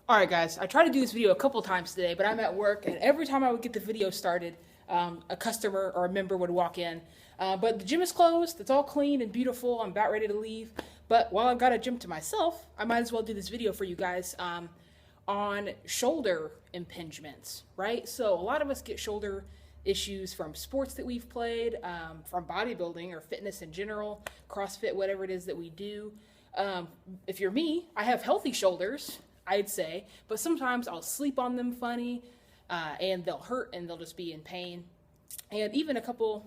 Alright guys, I tried to do this video a couple times today, but I'm at work, and every time I would get the video started, a customer or a member would walk in. But the gym is closed, it's all clean and beautiful, I'm about ready to leave. But while I've got a gym to myself, I might as well do this video for you guys on shoulder impingements, right? So a lot of us get shoulder issues from sports that we've played, from bodybuilding or fitness in general, CrossFit, whatever it is that we do. If you're me, I have healthy shoulders, I'd say, but sometimes I'll sleep on them funny, and they'll hurt and they'll just be in pain. And even about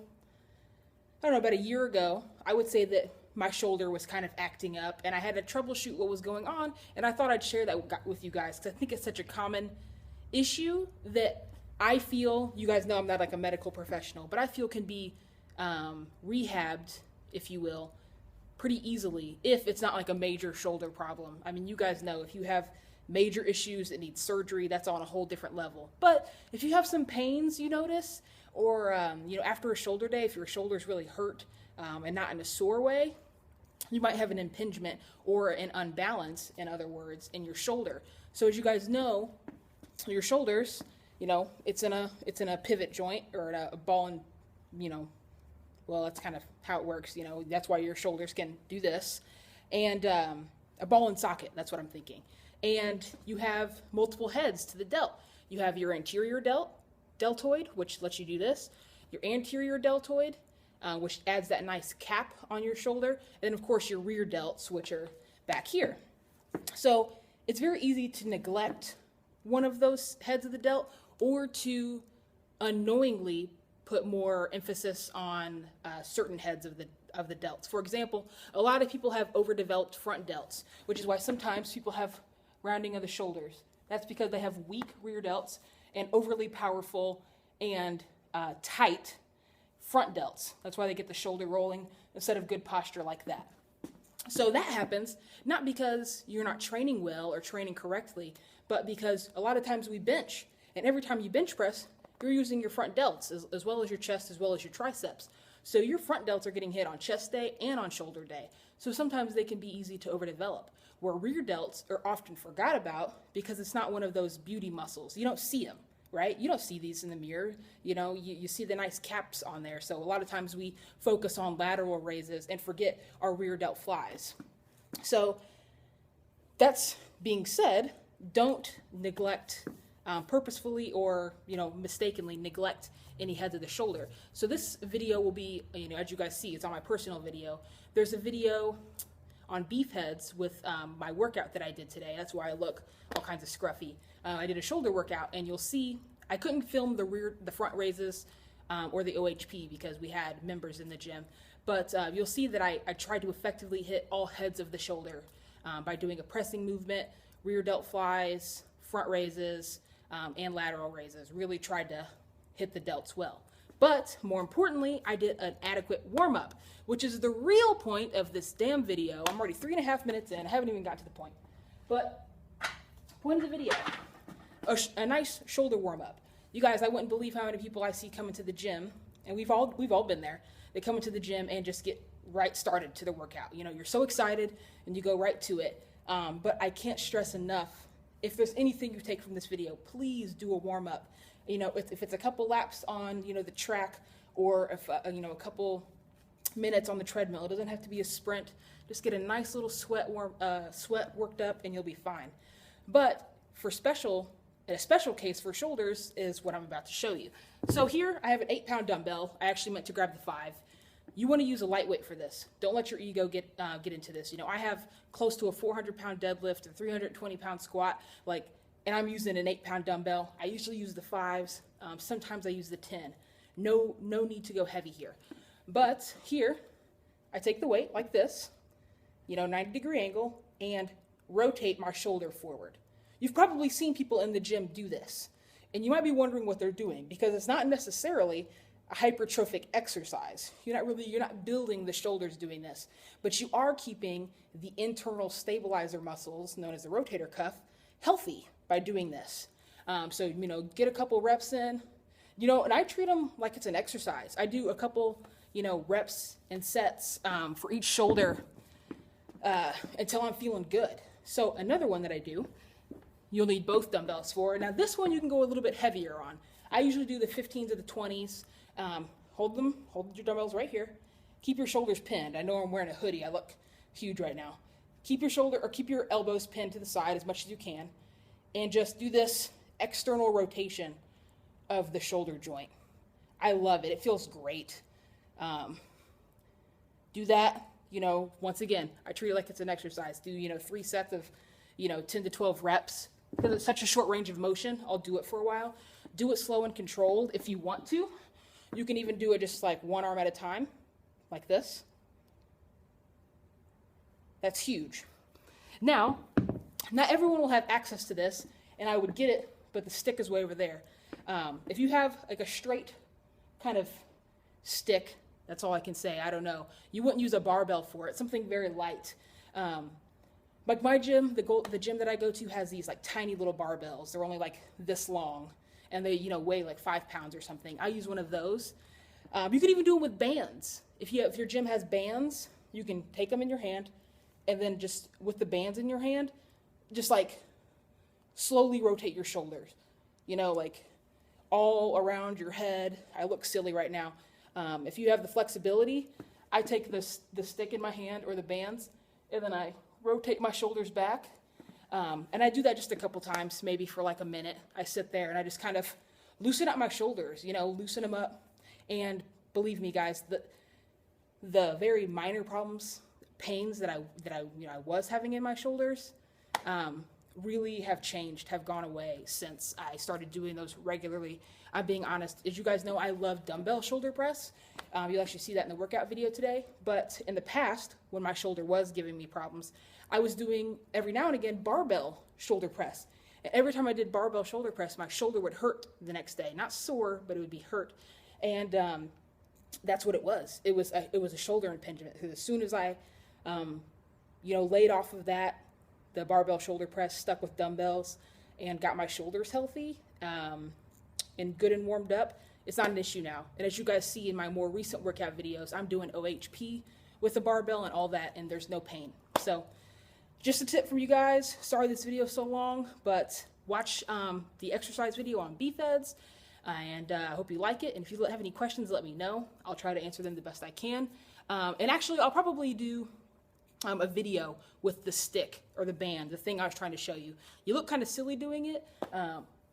a year ago, I would say that my shoulder was kind of acting up and I had to troubleshoot what was going on, and I thought I'd share that with you guys because I think it's such a common issue that I feel, you guys know I'm not like a medical professional, but I feel can be rehabbed, if you will, pretty easily if it's not like a major shoulder problem. I mean, you guys know if you have major issues that need surgery, that's on a whole different level. But if you have some pains you notice, or after a shoulder day, if your shoulder's really hurt and not in a sore way, you might have an impingement or an unbalance, in other words, in your shoulder. So as you guys know, your shoulders, it's in a pivot joint or a ball and, well, that's kind of how it works. That's why your shoulders can do this. And a ball and socket, that's what I'm thinking. And you have multiple heads to the delt. You have your anterior deltoid, which lets you do this, your anterior deltoid, which adds that nice cap on your shoulder, and then of course your rear delts, which are back here. So it's very easy to neglect one of those heads of the delt, or to unknowingly put more emphasis on certain heads of the delts. For example, a lot of people have overdeveloped front delts, which is why sometimes people have rounding of the shoulders. That's because they have weak rear delts and overly powerful and tight front delts. That's why they get the shoulder rolling instead of good posture like that. So that happens not because you're not training well or training correctly, but because a lot of times we bench, and every time you bench press, you're using your front delts as well as your chest, as well as your triceps. So your front delts are getting hit on chest day and on shoulder day. So sometimes they can be easy to overdevelop, where rear delts are often forgot about because it's not one of those beauty muscles. You don't see them, right? You don't see these in the mirror. You see the nice caps on there. So a lot of times we focus on lateral raises and forget our rear delt flies. So that's being said, don't neglect purposefully or mistakenly neglect any heads of the shoulder. So this video will be, as you guys see, it's on my personal video. There's a video on beef heads with my workout that I did today. That's why I look all kinds of scruffy. I did a shoulder workout, and you'll see I couldn't film the front raises or the OHP because we had members in the gym. But you'll see that I tried to effectively hit all heads of the shoulder by doing a pressing movement, rear delt flies, front raises, and lateral raises. Really tried to hit the delts well. But more importantly, I did an adequate warm-up, which is the real point of this damn video. I'm already 3.5 minutes in. I haven't even got to the point. But point of the video, a nice shoulder warm-up. You guys, I wouldn't believe how many people I see coming to the gym, and we've all been there. They come into the gym and just get right started to the workout. You're so excited and you go right to it. But I can't stress enough, if there's anything you take from this video, please do a warm-up. If it's a couple laps on, the track, or if, a couple minutes on the treadmill, it doesn't have to be a sprint. Just get a nice little sweat worked up and you'll be fine. But a special case for shoulders is what I'm about to show you. So here I have an 8-pound dumbbell. I actually meant to grab the 5. You want to use a lightweight for this. Don't let your ego get into this. I have close to a 400-pound deadlift and 320-pound squat, and I'm using an 8-pound dumbbell. I usually use the 5s. Sometimes I use the 10. No need to go heavy here. But here, I take the weight like this, 90-degree angle, and rotate my shoulder forward. You've probably seen people in the gym do this, and you might be wondering what they're doing, because it's not necessarily a hypertrophic exercise. You're not building the shoulders doing this, but you are keeping the internal stabilizer muscles, known as the rotator cuff, healthy by doing this. So get a couple reps in, and I treat them like it's an exercise. I do a couple, reps and sets for each shoulder until I'm feeling good. So another one that I do you'll need both dumbbells for. Now this one you can go a little bit heavier on. I usually do the 15s or the 20s. Hold your dumbbells right here. Keep your shoulders pinned. I know I'm wearing a hoodie. I look huge right now. Keep your elbows pinned to the side as much as you can, and just do this external rotation of the shoulder joint. I love it. It feels great. Do that, once again, I treat it like it's an exercise. Do, 3 sets of, 10 to 12 reps. Because it's such a short range of motion, I'll do it for a while. Do it slow and controlled if you want to. You can even do it just like one arm at a time, like this. That's huge. Now, not everyone will have access to this, and I would get it, but the stick is way over there. If you have like a straight kind of stick, that's all I can say. I don't know. You wouldn't use a barbell for it. Something very light. Like my gym, the gym that I go to has these like tiny little barbells. They're only like this long, and they weigh like 5 pounds or something. I use one of those. You can even do it with bands. If your gym has bands, you can take them in your hand, and then just with the bands in your hand, just like slowly rotate your shoulders. Like all around your head. I look silly right now. If you have the flexibility, I take the stick in my hand or the bands, and then I rotate my shoulders back. And I do that just a couple times, maybe for like a minute. I sit there and I just kind of loosen up my shoulders, loosen them up. And believe me, guys, the very minor pains that I was having in my shoulders, really have changed, have gone away since I started doing those regularly. I'm being honest. As you guys know, I love dumbbell shoulder press. You'll actually see that in the workout video today. But in the past, when my shoulder was giving me problems, I was doing, every now and again, barbell shoulder press. And every time I did barbell shoulder press, my shoulder would hurt the next day. Not sore, but it would be hurt. And that's what it was. It was a shoulder impingement. Because as soon as I, laid off of that, the barbell shoulder press, stuck with dumbbells, and got my shoulders healthy and good and warmed up, it's not an issue now. And as you guys see in my more recent workout videos, I'm doing OHP with the barbell and all that, and there's no pain. So just a tip from you guys. Sorry this video is so long, but watch the exercise video on BFEDS, and I hope you like it. And if you have any questions, let me know. I'll try to answer them the best I can. And actually, I'll probably do a video with the stick or the band, the thing I was trying to show you. You look kind of silly doing it,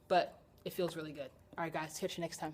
but it feels really good. All right, guys, catch you next time.